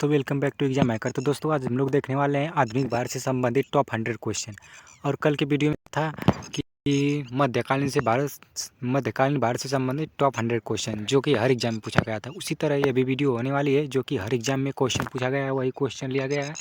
तो welcome back to exam hacker. तो दोस्तों आज हम लोग देखने वाले हैं आधुनिक भारत से संबंधित टॉप 100 क्वेश्चन। और कल के वीडियो में था कि मध्यकालीन भारत से संबंधित टॉप 100 क्वेश्चन जो कि हर एग्जाम में पूछा गया था। उसी तरह ये भी वीडियो होने वाली है जो कि हर एग्जाम में क्वेश्चन पूछा गया है, वही क्वेश्चन लिया गया है।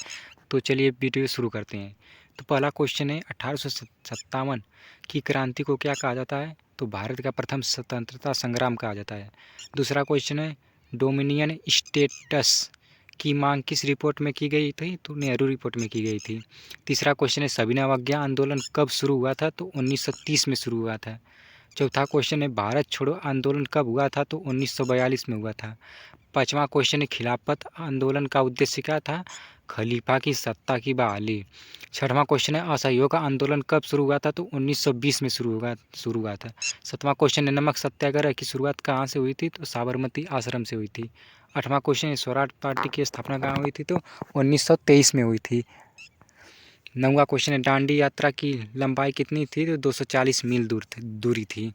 तो चलिए वीडियो शुरू करते हैं। तो पहला क्वेश्चन है 1857 की क्रांति को क्या कहा जाता है? तो भारत का प्रथम स्वतंत्रता संग्राम कहा जाता है। दूसरा क्वेश्चन है डोमिनियन स्टेटस की मांग किस रिपोर्ट में की गई थी? तो नेहरू रिपोर्ट में की गई थी। तीसरा क्वेश्चन है सविनय अवज्ञा आंदोलन कब शुरू हुआ था? तो 1930 में शुरू हुआ था। चौथा क्वेश्चन है भारत छोड़ो आंदोलन कब हुआ था? तो 1942 में हुआ था। पांचवा क्वेश्चन है खिलाफत आंदोलन का उद्देश्य क्या था? खलीफा की सत्ता की बहाली। छठवां क्वेश्चन है असहयोग आंदोलन कब शुरू हुआ था? तो 1920 में शुरू हुआ था। सातवां क्वेश्चन है नमक सत्याग्रह की शुरुआत कहाँ से हुई थी? तो साबरमती आश्रम से हुई थी। आठवां क्वेश्चन है स्वराज पार्टी की स्थापना कहाँ हुई थी? तो 1923 में हुई थी। नौवां क्वेश्चन है दांडी यात्रा की लंबाई कितनी थी? तो 240 मील दूरी थी।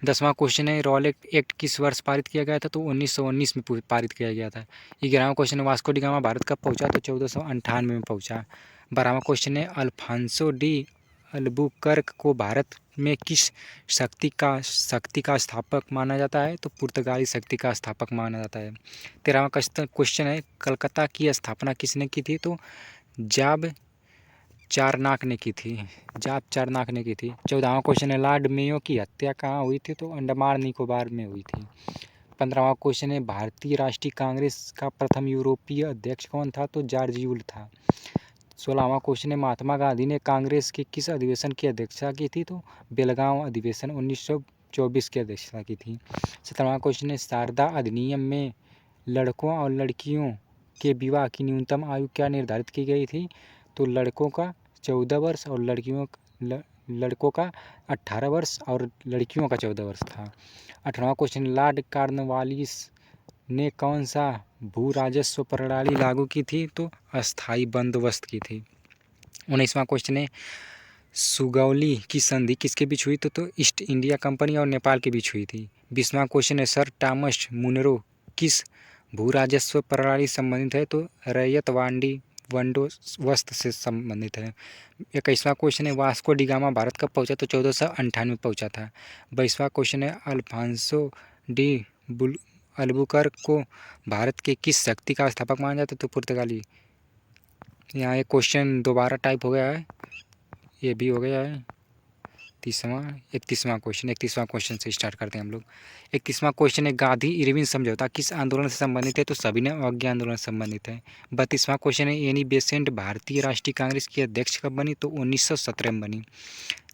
10वां क्वेश्चन है रॉलेट एक्ट किस वर्ष पारित किया गया था? तो 1919 में पारित किया गया था। 11वां क्वेश्चन है वास्को डी गामा भारत कब पहुंचा? तो 1498 में पहुंचा। 12वां क्वेश्चन है अल्फांसो डी अल्बुकर्क को भारत में किस शक्ति का स्थापक माना जाता है? तो पुर्तगाली शक्ति का स्थापक माना जाता है। 13वां क्वेश्चन है कलकत्ता की स्थापना किसने की थी? तो जाब चारनाक ने की थी। 14वां क्वेश्चन है लॉर्ड मेयो की हत्या कहाँ हुई थी? तो अंडमान निकोबार में हुई थी। 15वां क्वेश्चन है भारतीय राष्ट्रीय कांग्रेस का प्रथम यूरोपीय अध्यक्ष कौन था? तो जॉर्ज यूल था। 16वां क्वेश्चन है महात्मा गांधी ने कांग्रेस के किस अधिवेशन की अध्यक्षता की थी? तो बेलगांव अधिवेशन 1924 की अध्यक्षता की थी। 17वां क्वेश्चन है शारदा अधिनियम में लड़कों और लड़कियों के विवाह की न्यूनतम आयु क्या निर्धारित की गई थी? तो लड़कों का 14 वर्ष और लड़कों का 18 वर्ष और लड़कियों का 14 वर्ष था। 18वां क्वेश्चन लॉर्ड कॉर्नवालिस ने कौन सा भू राजस्व प्रणाली लागू की थी? तो अस्थाई बंदोबस्त की थी। 19वां क्वेश्चन है सुगौली की संधि किसके बीच हुई? तो ईस्ट इंडिया कंपनी और नेपाल के बीच हुई थी। 20वां क्वेश्चन है सर टॉमस मुनरो किस भू राजस्व प्रणाली संबंधित है? तो रैयत बंदोबस्त से संबंधित है। 21वां क्वेश्चन है वास्को डी गामा भारत कब पहुंचा? तो 1498 में पहुंचा था। 22वां क्वेश्चन है अल्फांसो डी अल्बुकर्क को भारत के किस शक्ति का स्थापक माना जाता है? तो पुर्तगाली। यहाँ एक क्वेश्चन दोबारा टाइप हो गया है, ये भी हो गया है। 31वां क्वेश्चन से स्टार्ट करते हैं हम लोग। 31वां क्वेश्चन है गांधी इरविन समझौता किस आंदोलन से संबंधित है? तो सविनय अवज्ञा आंदोलन से संबंधित है। 32वां क्वेश्चन है एनी बेसेंट भारतीय राष्ट्रीय कांग्रेस की अध्यक्ष कब बनी? तो 1917 में बनी।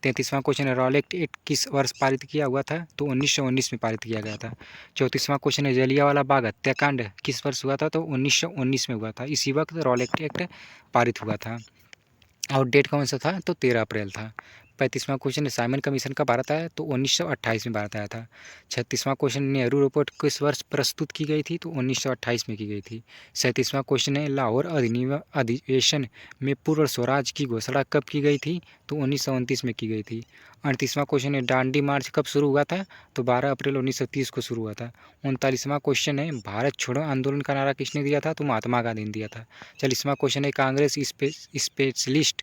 33वां क्वेश्चन है रॉलेट एक्ट किस वर्ष पारित किया हुआ था? तो 1919 में पारित किया गया था। 34वां क्वेश्चन है जलियांवाला बाग हत्याकांड किस वर्ष हुआ था? तो 1919 में हुआ था। इसी वक्त रॉलेट एक्ट पारित हुआ था। और डेट कौन सा था? तो 13 अप्रैल था। 35वां क्वेश्चन है साइमन कमीशन कब भारत आया? तो 1928 में भारत आया था। 36वां क्वेश्चन नेहरू रिपोर्ट किस वर्ष प्रस्तुत की गई थी? तो 1928 में की गई थी। 37वां क्वेश्चन है लाहौर अधिवेशन में पूर्ण स्वराज की घोषणा कब की गई थी? तो 1929 में की गई थी। 38वां क्वेश्चन है दांडी मार्च कब शुरू हुआ था? तो 12 अप्रैल 1930 को शुरू हुआ था। 39वां क्वेश्चन है भारत छोड़ो आंदोलन का नारा किसने दिया था? तो महात्मा गांधी ने दिया था। 40वां क्वेश्चन है कांग्रेस स्पेशलिस्ट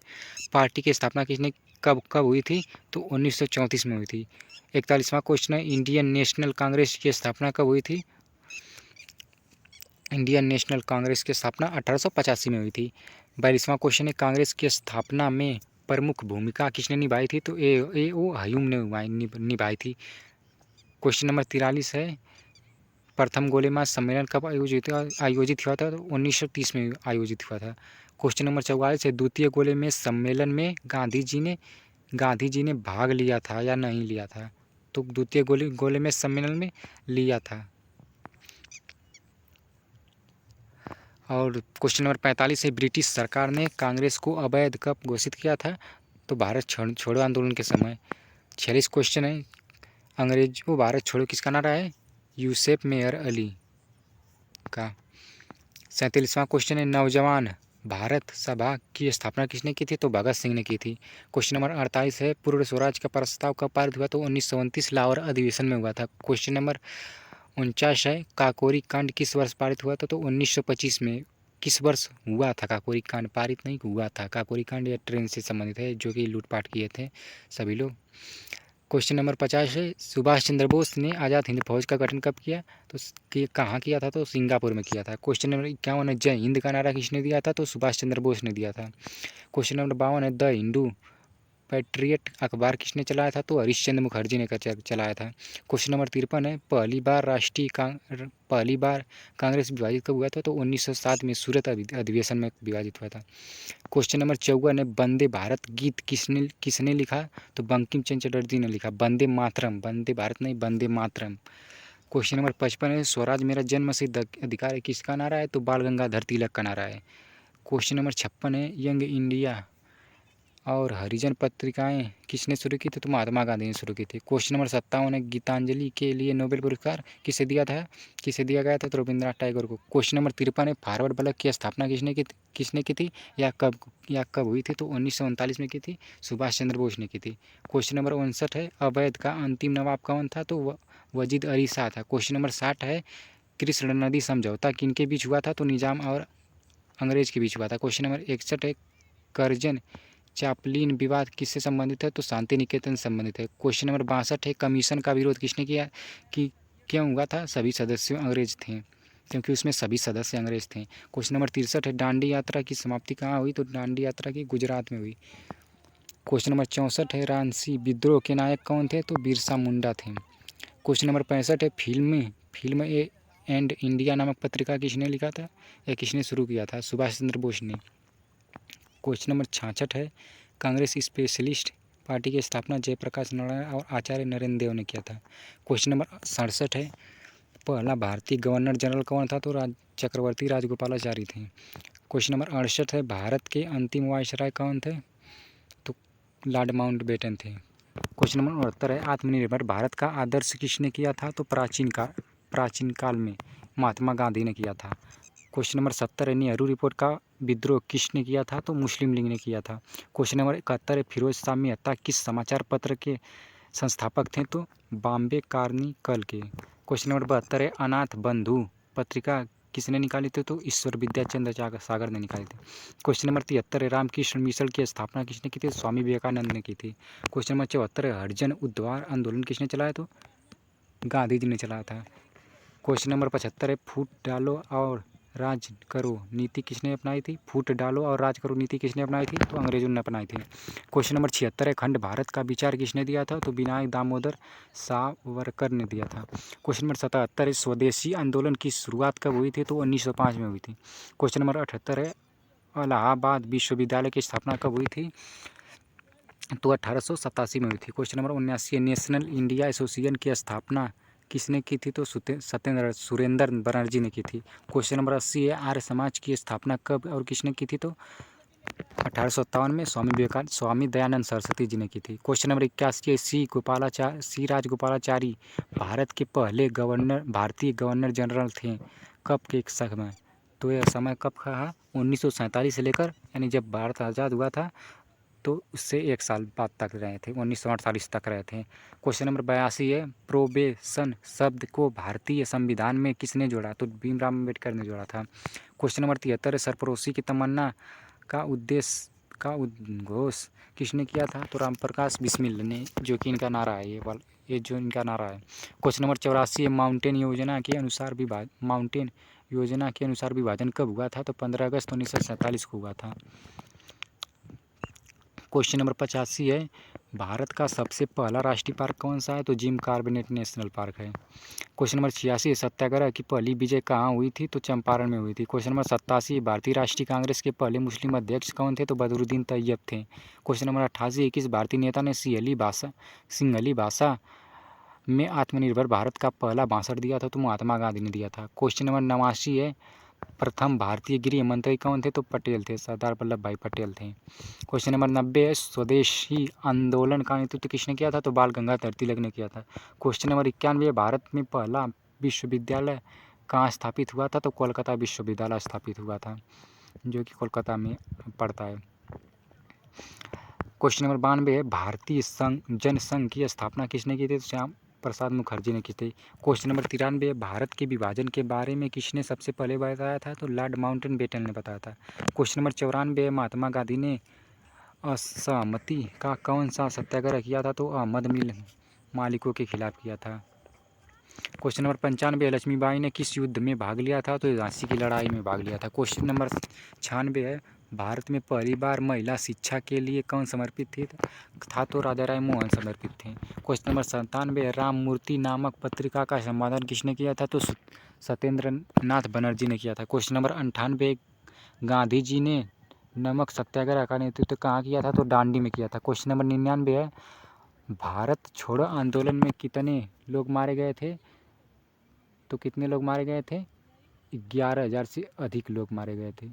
पार्टी की स्थापना किसने कब कब हुई थी? तो 1934 में हुई थी। 41वां क्वेश्चन है इंडियन नेशनल कांग्रेस की स्थापना कब हुई थी? इंडियन नेशनल कांग्रेस की स्थापना 1885 में हुई थी। 42वां क्वेश्चन है कांग्रेस की स्थापना में प्रमुख भूमिका किसने निभाई थी? तो ए ओ हयूम ने निभाई थी। क्वेश्चन नंबर 43 है प्रथम गोलेबाज सम्मेलन कब आयोजित हुआ था? तो 1930 में आयोजित हुआ था। क्वेश्चन नंबर 44 है द्वितीय गोलेबाज सम्मेलन में गांधी जी ने भाग लिया था या नहीं लिया था? तो द्वितीय गोलेबाज सम्मेलन में लिया था। और क्वेश्चन नंबर 45 है ब्रिटिश सरकार ने कांग्रेस को अवैध कब घोषित किया था? तो भारत छोड़ो आंदोलन के समय। 46 क्वेश्चन है अंग्रेजों भारत छोड़ो किसका नारा है? यूसेफ मेयर अली का। 47वां क्वेश्चन है नवजवान भारत सभा की स्थापना किसने की थी? तो भगत सिंह ने की थी। क्वेश्चन नंबर 48 है पूर्ण स्वराज का प्रस्ताव कब पारित हुआ? तो 1929 लाहौर अधिवेशन में हुआ था। क्वेश्चन नंबर 49 है काकोरी कांड किस वर्ष पारित हुआ था? तो 1925 में किस वर्ष हुआ था काकोरी कांड? पारित नहीं हुआ था। काकोरी कांड या ट्रेन से संबंधित है, जो कि लूटपाट किए थे सभी लोग। क्वेश्चन नंबर 50 है, सुभाष चंद्र बोस ने आज़ाद हिंद फौज का गठन कब किया? तो कहाँ किया था? तो सिंगापुर में किया था। क्वेश्चन नंबर 51 है, जय हिंद का नारा किसने दिया था? तो सुभाष चंद्र बोस ने दिया था। क्वेश्चन नंबर 52 है, द हिंदू पैट्रियट अखबार किसने चलाया था? तो हरीशचंद्र मुखर्जी ने चलाया था। क्वेश्चन नंबर 53 है, पहली बार कांग्रेस विभाजित कब हुआ था? तो 1907 में सूरत अधिवेशन में विभाजित हुआ था। क्वेश्चन नंबर 54 है, वंदे भारत गीत किसने किसने लिखा? तो बंकिम चंद्र चटर्जी ने लिखा। वंदे मातरम, वंदे भारत नहीं, वंदे मातरम। क्वेश्चन नंबर 55 है, स्वराज मेरा जन्म सिद्ध अधिकार है किसका नारा है? तो बाल गंगाधर तिलक का नारा है। क्वेश्चन नंबर 56 है, यंग इंडिया और हरिजन पत्रिकाएं किसने शुरू की थी? तो महात्मा गांधी ने शुरू की थी। क्वेश्चन नंबर 57 है, गीतांजलि के लिए नोबेल पुरस्कार किसे दिया गया था? तो रविंद्रनाथ टैगोर को। क्वेश्चन नंबर 53 है, फॉरवर्ड ब्लॉक की स्थापना किसने की थी या कब हुई थी? तो 1939 में की थी, सुभाष चंद्र बोस ने की थी। क्वेश्चन नंबर 59 है, अवैध का अंतिम नवाब कौन था? तो वजीद अली शाह था। क्वेश्चन नंबर 60 है, कृष्ण नदी समझौता किनके बीच हुआ था? तो निजाम और अंग्रेज के बीच हुआ था। क्वेश्चन नंबर 61 है, करजन चापलिन विवाद किससे संबंधित है? तो शांति निकेतन से संबंधित है। क्वेश्चन नंबर 62 है, कमीशन का विरोध किसने किया कि क्यों हुआ था? सभी सदस्य अंग्रेज थे, क्योंकि उसमें सभी सदस्य अंग्रेज थे। क्वेश्चन नंबर 63 है, दांडी यात्रा की समाप्ति कहाँ हुई? तो दांडी यात्रा की गुजरात में हुई। क्वेश्चन नंबर 64 है, रांसी विद्रोह के नायक कौन थे? तो बिरसा मुंडा थे। क्वेश्चन नंबर 65 है, फिल्म ए एंड इंडिया नामक पत्रिका किसने लिखा था या किसने शुरू किया था? सुभाष चंद्र बोस ने। क्वेश्चन नंबर 66 है, कांग्रेस स्पेशलिस्ट पार्टी की स्थापना जयप्रकाश नारायण और आचार्य नरेंद्र देव ने किया था। क्वेश्चन नंबर 67 है, पहला भारतीय गवर्नर जनरल कौन था? तो चक्रवर्ती राजगोपालाचारी थे। क्वेश्चन नंबर 68 है, भारत के अंतिम वायसराय कौन थे? तो लॉर्ड माउंटबेटन थे। क्वेश्चन नंबर 69 है, आत्मनिर्भर भारत का आदर्श किसने किया था? तो प्राचीन काल में महात्मा गांधी ने किया था। क्वेश्चन नंबर 70 है, नेहरू रिपोर्ट का विद्रोह किसने किया था? तो मुस्लिम लीग ने किया था। क्वेश्चन नंबर 71 है, फिरोज शाह मेहता किस समाचार पत्र के संस्थापक थे? तो बॉम्बे क्रॉनिकल के। क्वेश्चन नंबर 72 है, अनाथ बंधु पत्रिका किसने निकाली थी? तो ईश्वर विद्याचंद्र सागर ने निकाली थी। क्वेश्चन नंबर 73 है, रामकृष्ण मिशन की स्थापना किसने की थी? स्वामी विवेकानंद ने की थी। क्वेश्चन नंबर 74 है, हरिजन उद्धार आंदोलन किसने चलाया? तो गांधी जी ने चलाया था। क्वेश्चन नंबर 75 है, फूट डालो और राज करो नीति किसने अपनाई थी? फूट डालो और राज करो नीति किसने अपनाई थी? तो अंग्रेजों ने अपनाई थी। क्वेश्चन नंबर 76 है, खंड भारत का विचार किसने दिया था? तो विनायक दामोदर सावरकर ने दिया था। क्वेश्चन नंबर 77 है, स्वदेशी आंदोलन की शुरुआत कब हुई थी? तो 1905 में हुई थी। क्वेश्चन नंबर 78 है, इलाहाबाद विश्वविद्यालय की स्थापना कब हुई थी? तो 1887 में हुई थी। क्वेश्चन नंबर 79 है, नेशनल इंडिया एसोसिएशन की स्थापना किसने की थी? तो सुरेंद्र बनर्जी ने की थी। क्वेश्चन नंबर 80 है, आर्य समाज की स्थापना कब और किसने की थी? तो 1857 में स्वामी दयानंद सरस्वती जी ने की थी। क्वेश्चन नंबर 81 है, सी राजगोपालाचारी भारत के पहले भारतीय गवर्नर जनरल थे कब के समय? तो यह समय कब का है? 1947 से लेकर, यानी जब भारत आज़ाद हुआ था तो उससे 1 साल बाद तक रहे थे, 1948 तक रहे थे। क्वेश्चन नंबर 82 है, प्रोबेशन शब्द को भारतीय संविधान में किसने जोड़ा? तो भीमराव अम्बेडकर ने जोड़ा था। क्वेश्चन नंबर 73 है, सरफरोशी की तमन्ना का उद्घोष किसने किया था? तो रामप्रकाश बिस्मिल ने, जो कि इनका नारा है, ये जो इनका नारा है। क्वेश्चन नंबर 84 है, माउंटेन योजना के अनुसार विभाजन कब हुआ था? तो 15 अगस्त 1947 को हुआ था। क्वेश्चन नंबर 85 है, भारत का सबसे पहला राष्ट्रीय पार्क कौन सा है? तो जिम कॉर्बेट नेशनल पार्क है। क्वेश्चन नंबर 86 है, सत्याग्रह की पहली विजय कहाँ हुई थी? तो चंपारण में हुई थी। क्वेश्चन नंबर 87, भारतीय राष्ट्रीय कांग्रेस के पहले मुस्लिम अध्यक्ष कौन थे? तो बदरुद्दीन तैयब थे। क्वेश्चन नंबर 88, किस भारतीय नेता ने सिंहली भाषा में आत्मनिर्भर भारत का पहला भाषण दिया था? तो महात्मा गांधी ने दिया था। क्वेश्चन नंबर 89 है, प्रथम भारतीय गृह मंत्री कौन थे? तो पटेल थे, सरदार वल्लभ भाई पटेल थे। क्वेश्चन नंबर 90 है, स्वदेशी आंदोलन का नेतृत्व किसने किया था? तो बाल गंगाधर तिलक ने किया था। क्वेश्चन नंबर 91, भारत में पहला विश्वविद्यालय कहाँ स्थापित हुआ था? तो कोलकाता विश्वविद्यालय स्थापित हुआ था, जो कि कोलकाता में पड़ता है। क्वेश्चन नंबर 92 है, भारतीय जनसंघ की स्थापना किसने की थी? तो प्रसाद मुखर्जी ने की थी। क्वेश्चन नंबर 93, भारत के विभाजन के बारे में किसने सबसे पहले बताया था? तो लॉर्ड माउंटबेटन ने बताया था। क्वेश्चन नंबर 94, महात्मा गांधी ने असहमति का कौन सा सत्याग्रह किया था? तो अहमद मिल मालिकों के खिलाफ किया था। क्वेश्चन नंबर 95, लक्ष्मीबाई ने किस युद्ध में भाग लिया था? तो झांसी की लड़ाई में भाग लिया था। क्वेश्चन नंबर 96 है, भारत में पहली बार महिला शिक्षा के लिए कौन समर्पित था? तो राजा राम मोहन समर्पित थे। क्वेश्चन नंबर 97, राममूर्ति नामक पत्रिका का संपादन किसने किया था? तो सत्येंद्र नाथ बनर्जी ने किया था। क्वेश्चन नंबर 98, गांधी जी ने नमक सत्याग्रह का नेतृत्व कहाँ किया था? तो दांडी में किया था। क्वेश्चन नंबर 99 है, भारत छोड़ो आंदोलन में कितने लोग मारे गए थे? तो कितने लोग मारे गए थे? 11,000 से अधिक लोग मारे गए थे।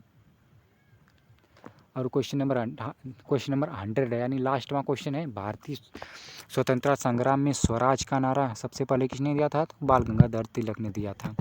और क्वेश्चन नंबर 100 है, यानी लास्टवा क्वेश्चन है, भारतीय स्वतंत्रता संग्राम में स्वराज का नारा सबसे पहले किसने दिया था? तो बाल गंगाधर तिलक ने दिया था।